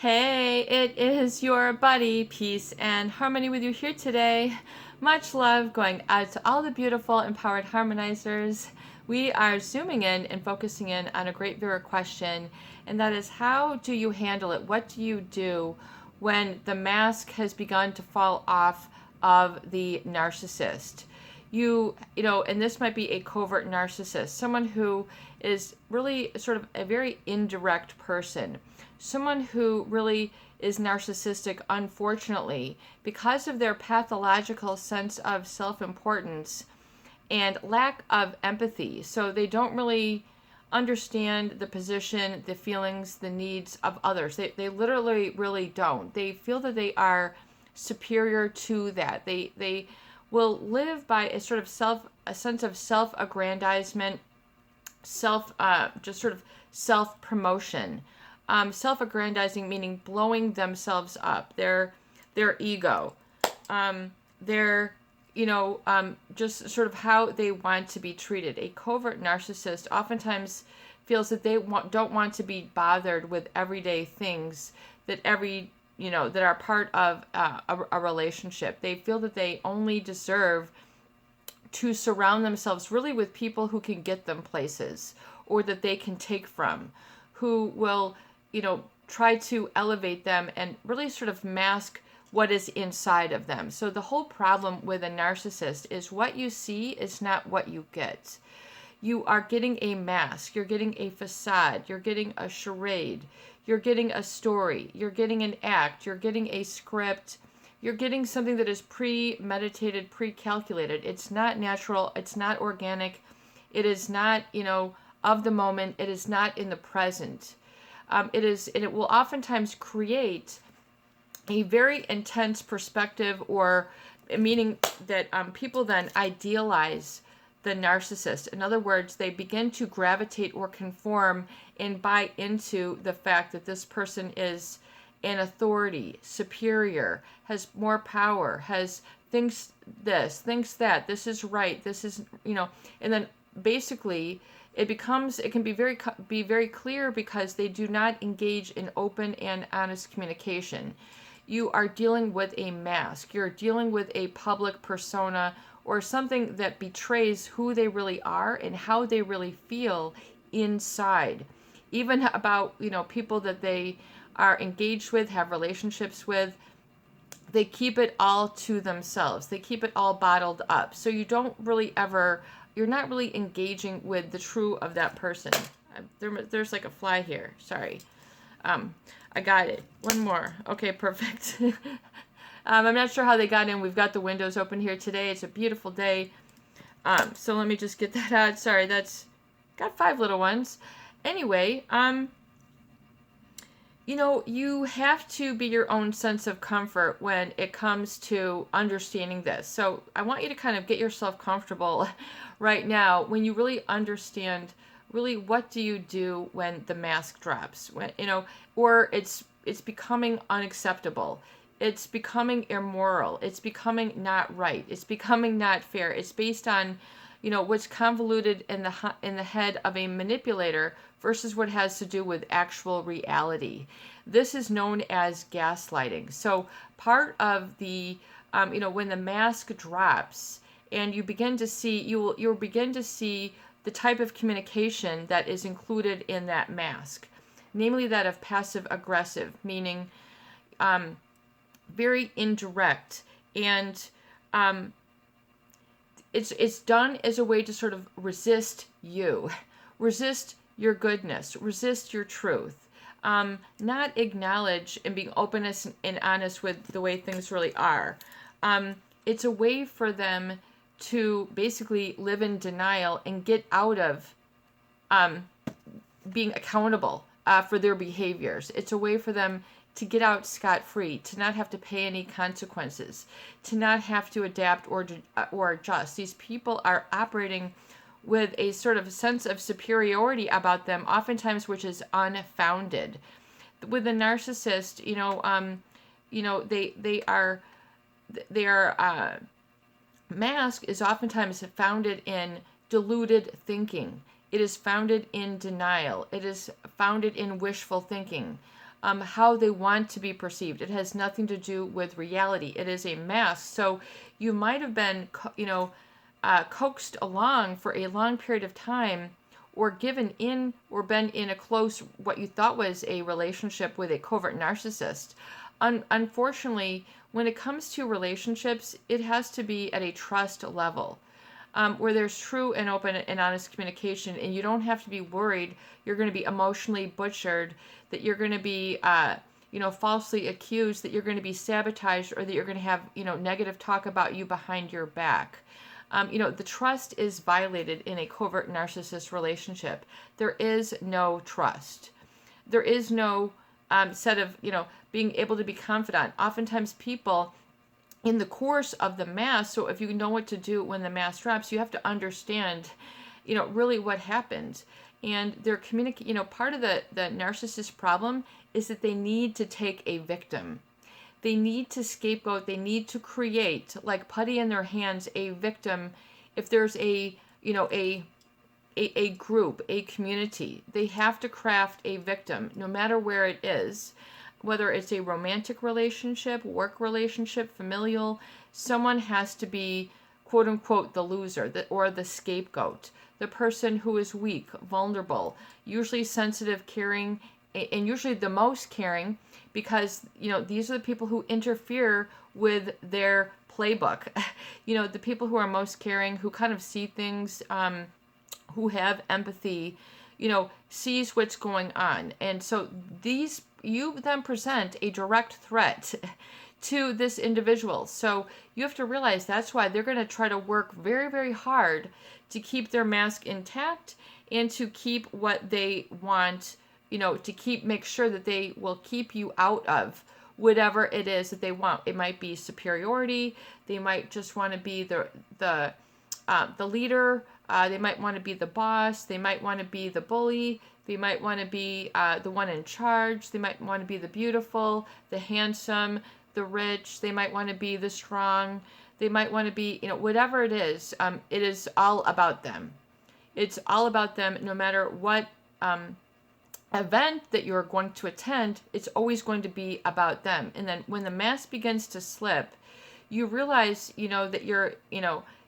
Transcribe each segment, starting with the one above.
Hey, it is your buddy, Peace and Harmony with you here today. Much love going out to all the beautiful, empowered harmonizers. We are zooming in and focusing in on a great viewer question, and that is, how do you handle it? What do you do when the mask has begun to fall off of the narcissist? And this might be a covert narcissist, someone who is really sort of a very indirect person, someone who really is narcissistic, unfortunately, because of their pathological sense of self-importance and lack of empathy. So they don't really understand the position, the feelings, the needs of others. They literally really don't. They feel that they are superior to that. They will live by a sort of a sense of self-aggrandizement, just sort of self-promotion. Self-aggrandizing meaning blowing themselves up, their ego, their just sort of how they want to be treated. A covert narcissist oftentimes feels that they don't want to be bothered with everyday things that that are part of a relationship. They feel that they only deserve to surround themselves really with people who can get them places, or that they can take from, who will try to elevate them and really sort of mask what is inside of them. So the whole problem with a narcissist is what you see is not what you get. You are getting a mask, you're getting a facade, you're getting a charade, you're getting a story, you're getting an act, you're getting a script, you're getting something that is premeditated, pre-calculated. It's not natural, it's not organic, it is not, of the moment, it is not in the present. It will oftentimes create a very intense perspective, or meaning that people then idealize the narcissist. In other words, they begin to gravitate or conform and buy into the fact that this person is an authority, superior, has more power, thinks this, thinks that, this is right, this is, and then basically it can be very clear because they do not engage in open and honest communication. You are dealing with a mask. You're dealing with a public persona, or something that betrays who they really are and how they really feel inside. Even about, people that they are engaged with, have relationships with, they keep it all to themselves. They keep it all bottled up. So you're not really engaging with the true of that person. There's like a fly here. Sorry. I got it. One more. Okay, perfect. I'm not sure how they got in. We've got the windows open here today. It's a beautiful day. So let me just get that out. Sorry, that's got 5 little ones. Anyway, you have to be your own sense of comfort when it comes to understanding this. So I want you to kind of get yourself comfortable right now when you really understand really what do you do when the mask drops, or it's becoming unacceptable. It's becoming immoral. It's becoming not right. It's becoming not fair. It's based on, what's convoluted in the head of a manipulator versus what has to do with actual reality. This is known as gaslighting. So part of the, when the mask drops and you begin to see, you'll begin to see the type of communication that is included in that mask, namely that of passive aggressive, meaning very indirect, and it's done as a way to sort of resist your goodness, resist your truth, not acknowledge and being open and honest with the way things really are. It's a way for them to basically live in denial and get out of being accountable for their behaviors. It's a way for them to get out scot-free, to not have to pay any consequences, to not have to adapt or adjust. These people are operating with a sort of sense of superiority about them, oftentimes which is unfounded. With a narcissist, they are mask is oftentimes founded in deluded thinking. It is founded in denial. It is founded in wishful thinking. how they want to be perceived. It has nothing to do with reality. It is a mask. So you might have been, coaxed along for a long period of time, or given in, or been in a close, what you thought was a relationship with a covert narcissist. Unfortunately, when it comes to relationships, it has to be at a trust level, where there's true and open and honest communication, and you don't have to be worried you're going to be emotionally butchered, that you're going to be, falsely accused, that you're going to be sabotaged, or that you're going to have, negative talk about you behind your back. The trust is violated in a covert narcissist relationship. There is no trust. There is no set of, being able to be confident. Oftentimes people, in the course of the mask, so if you know what to do when the mask drops, you have to understand, really what happened. And they're part of the narcissist problem is that they need to take a victim. They need to scapegoat. They need to create, like putty in their hands, a victim. If there's a group, a community, they have to craft a victim, no matter where it is, whether it's a romantic relationship, work relationship, familial. Someone has to be, quote unquote, the loser, or the scapegoat, the person who is weak, vulnerable, usually sensitive, caring, and usually the most caring, because these are the people who interfere with their playbook. The people who are most caring, who kind of see things, who have empathy, sees what's going on. And so you then present a direct threat to this individual. So you have to realize that's why they're going to try to work very, very hard to keep their mask intact, and to keep what they want, make sure that they will keep you out of whatever it is that they want. It might be superiority. They might just want to be the leader. They might want to be the boss. They might want to be the bully. They might want to be the one in charge. They might want to be the beautiful, the handsome, the rich. They might want to be the strong. They might want to be, whatever it is all about them. It's all about them, no matter what event that you're going to attend. It's always going to be about them. And then when the mask begins to slip, you realize, that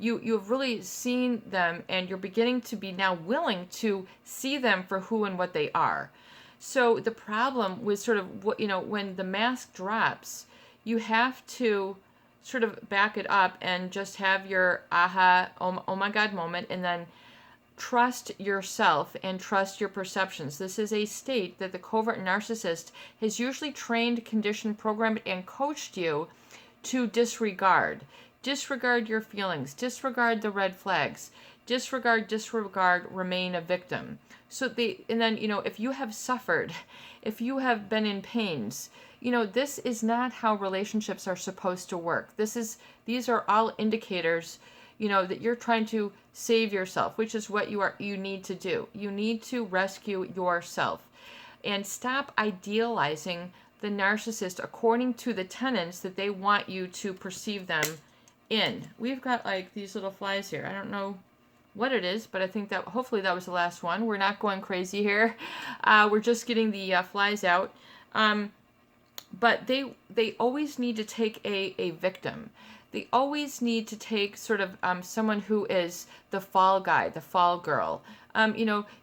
you've really seen them, and you're beginning to be now willing to see them for who and what they are. So the problem with sort of when the mask drops, you have to sort of back it up and just have your aha, oh my God moment, and then trust yourself and trust your perceptions. This is a state that the covert narcissist has usually trained, conditioned, programmed, and coached you to disregard. Disregard your feelings. Disregard the red flags. Disregard, remain a victim. If you have suffered, if you have been in pains, this is not how relationships are supposed to work. These are all indicators, that you're trying to save yourself, which is what you need to do. You need to rescue yourself and stop idealizing the narcissist according to the tenets that they want you to perceive them in. We've got like these little flies here. I don't know what it is, but I think that hopefully that was the last one. We're not going crazy here. We're just getting the flies out. But they always need to take a victim. They always need to take sort of someone who is the fall guy, the fall girl.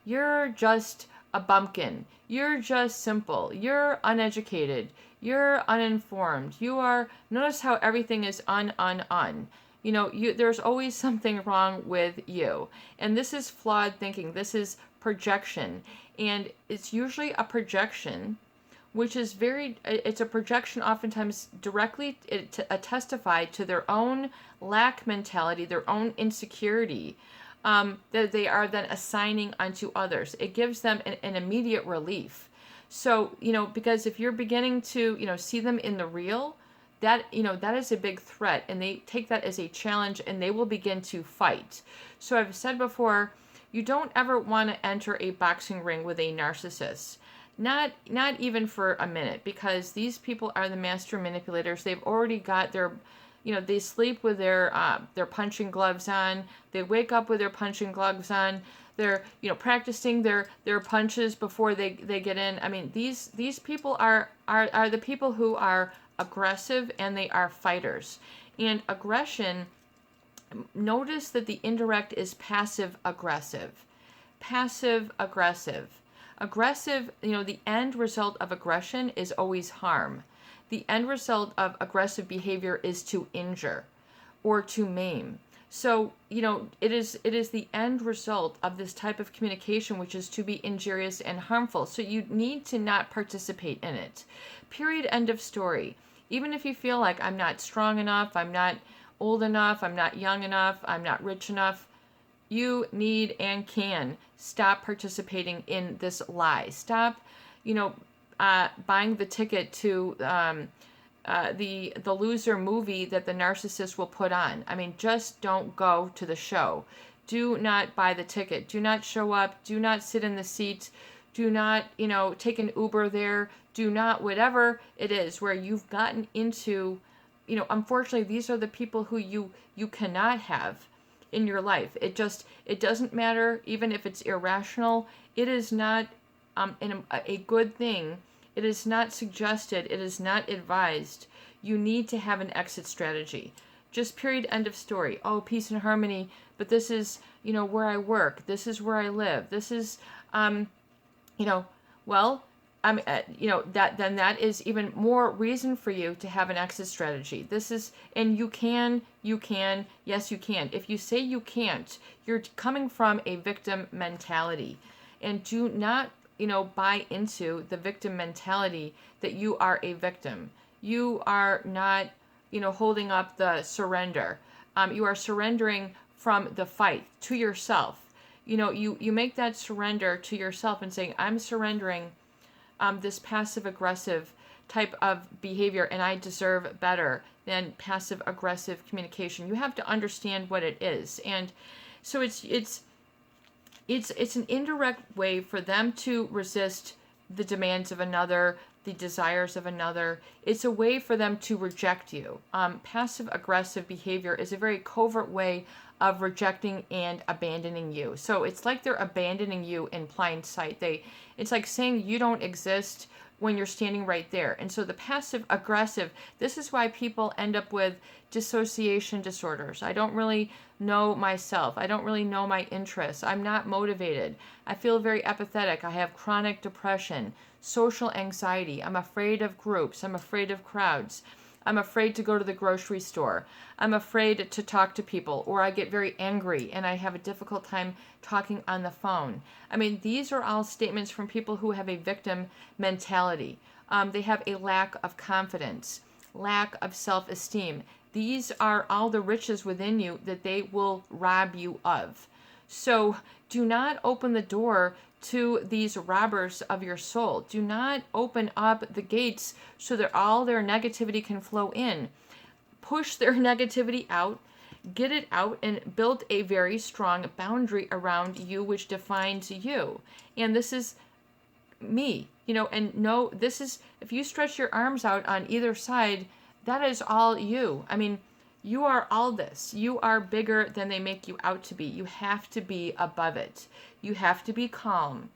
You're just a bumpkin. You're just simple. You're uneducated. You're uninformed. Notice how everything is un. There's always something wrong with you. And this is flawed thinking. This is projection. And it's usually a projection, which is it's a projection oftentimes directly testify to their own lack mentality, their own insecurity, that they are then assigning onto others. It gives them an immediate relief. So, because if you're beginning to, see them in the real, that is a big threat, and they take that as a challenge, and they will begin to fight. So I've said before, you don't ever want to enter a boxing ring with a narcissist. Not even for a minute, because these people are the master manipulators. They've already got their, they sleep with their punching gloves on. They wake up with their punching gloves on. they're practicing their punches before they get in. I mean, these people are the people who are aggressive, and they are fighters. And aggression, notice that the indirect is passive aggressive. Passive aggressive. Aggressive, the end result of aggression is always harm. The end result of aggressive behavior is to injure or to maim. So, it is the end result of this type of communication, which is to be injurious and harmful. So you need to not participate in it. Period, end of story. Even if you feel like I'm not strong enough, I'm not old enough, I'm not young enough, I'm not rich enough, you need and can stop participating in this lie. Stop, buying the ticket to the loser movie that the narcissist will put on. I mean, just don't go to the show. Do not buy the ticket. Do not show up. Do not sit in the seat. Do not, take an Uber there. Do not, whatever it is where you've gotten into, unfortunately, these are the people who you cannot have in your life. It doesn't matter, even if it's irrational. It is not a good thing. It is not suggested. It is not advised. You need to have an exit strategy. Just period, end of story. Oh, peace and harmony, but this is, where I work. This is where I live. This is, that is even more reason for you to have an exit strategy. And you can, yes, you can. If you say you can't, you're coming from a victim mentality. And do not, buy into the victim mentality that you are a victim. You are not, holding up the surrender. You are surrendering from the fight to yourself. You make that surrender to yourself and saying, I'm surrendering this passive aggressive type of behavior, and I deserve better than passive aggressive communication. You have to understand what it is. And so it's an indirect way for them to resist the demands of another, the desires of another. It's a way for them to reject you. Passive aggressive behavior is a very covert way of rejecting and abandoning you. So it's like they're abandoning you in plain sight. It's like saying you don't exist when you're standing right there. And so the passive aggressive, this is why people end up with dissociation disorders. I don't really know myself. I don't really know my interests. I'm not motivated. I feel very apathetic. I have chronic depression, social anxiety. I'm afraid of groups. I'm afraid of crowds. I'm afraid to go to the grocery store. I'm afraid to talk to people, or I get very angry and I have a difficult time talking on the phone. I mean, these are all statements from people who have a victim mentality. They have a lack of confidence, lack of self-esteem. These are all the riches within you that they will rob you of. So do not open the door to these robbers of your soul. Do not open up the gates so that all their negativity can flow in. Push their negativity out, get it out, and build a very strong boundary around you, which defines you. And this is me, and no, this is, if you stretch your arms out on either side, that is all you. I mean, you are all this. You are bigger than they make you out to be. You have to be above it. You have to be calm.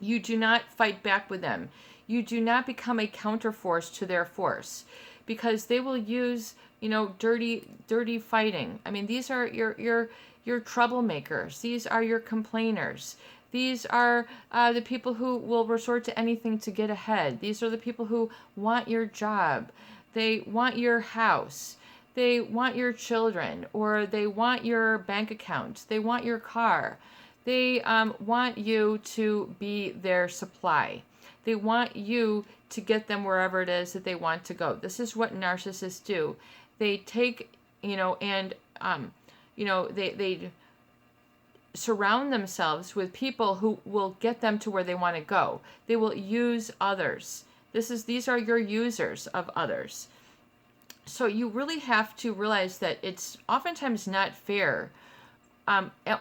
You do not fight back with them. You do not become a counterforce to their force, because they will use, dirty fighting. I mean, these are your troublemakers. These are your complainers. These are the people who will resort to anything to get ahead. These are the people who want your job. They want your house. They want your children, or they want your bank account. They want your car. They want you to be their supply. They want you to get them wherever it is that they want to go. This is what narcissists do. They take, they surround themselves with people who will get them to where they want to go. They will use others. These are your users of others. So you really have to realize that it's oftentimes not fair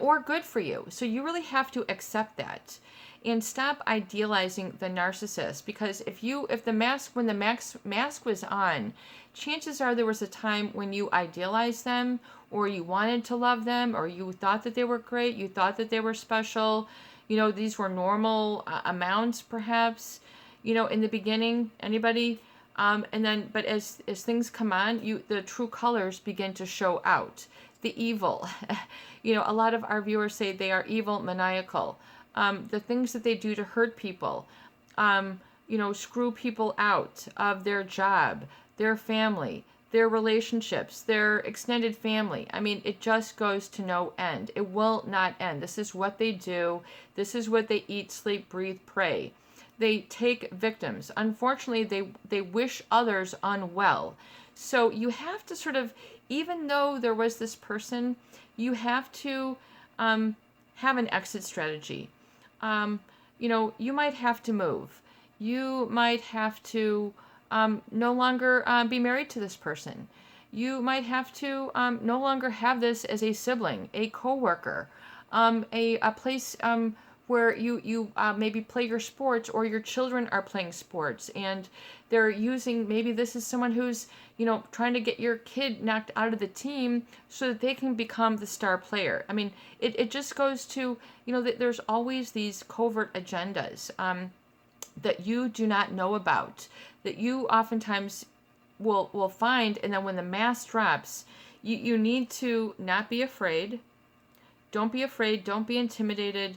or good for you. So you really have to accept that. And stop idealizing the narcissist, because when the mask was on, chances are there was a time when you idealized them, or you wanted to love them, or you thought that they were great, you thought that they were special. These were normal amounts, perhaps, in the beginning. Anybody? And then, but as things come on, the true colors begin to show out. The evil. A lot of our viewers say they are evil, maniacal. The things that they do to hurt people, screw people out of their job, their family, their relationships, their extended family. I mean, it just goes to no end. It will not end. This is what they do. This is what they eat, sleep, breathe, pray. They take victims. Unfortunately, they wish others unwell. So you have to sort of, even though there was this person, you have to have an exit strategy. You might have to move. You might have to no longer be married to this person. You might have to no longer have this as a sibling, a coworker, a place where you maybe play your sports, or your children are playing sports, and they're using, maybe this is someone who's, trying to get your kid knocked out of the team so that they can become the star player. I mean, it just goes to, that there's always these covert agendas that you do not know about, that you oftentimes will find, and then when the mask drops, you need to not be afraid. Don't be afraid. Don't be intimidated.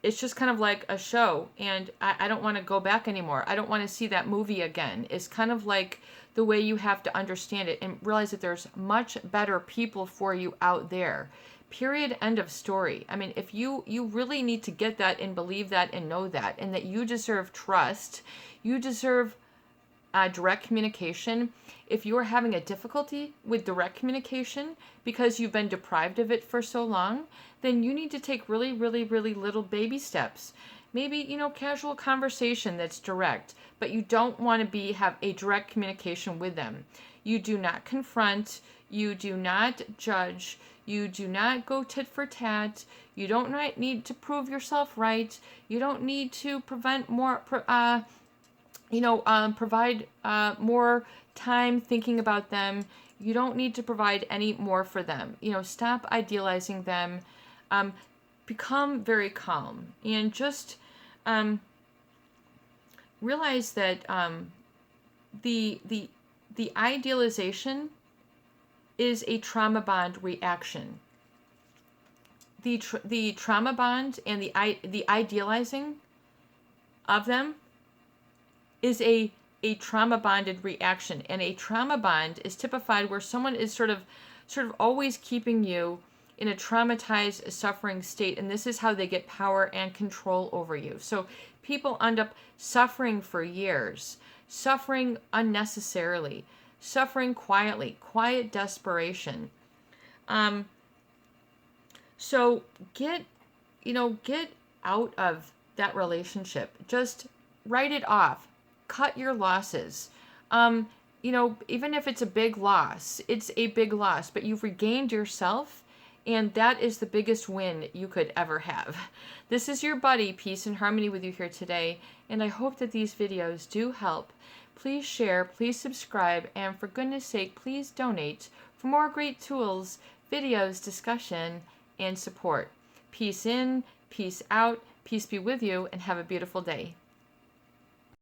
It's just kind of like a show, and I don't want to go back anymore. I don't want to see that movie again. It's kind of like the way you have to understand it and realize that there's much better people for you out there. Period. End of story. I mean, if you really need to get that and believe that and know that, and that you deserve trust, you deserve direct communication. If you are having a difficulty with direct communication because you've been deprived of it for so long, then you need to take really, really, really little baby steps. Maybe, casual conversation that's direct, but you don't want to have a direct communication with them. You do not confront. You do not judge. You do not go tit for tat. You don't need to prove yourself right. You don't need to provide more time thinking about them. You don't need to provide any more for them. Stop idealizing them. Become very calm, and just realize that the idealization is a trauma bond reaction. The trauma bond and the idealizing of them is a trauma bonded reaction, and a trauma bond is typified where someone is sort of always keeping you in a traumatized, suffering state, and this is how they get power and control over you. So people end up suffering for years, suffering unnecessarily, suffering quietly, quiet desperation. So get out of that relationship. Just write it off. Cut your losses. Even if it's a big loss, it's a big loss, but you've regained yourself, and that is the biggest win you could ever have. This is your buddy, Peace and Harmony, with you here today, and I hope that these videos do help. Please share, please subscribe, and for goodness sake, please donate for more great tools, videos, discussion, and support. Peace in, peace out, peace be with you, and have a beautiful day.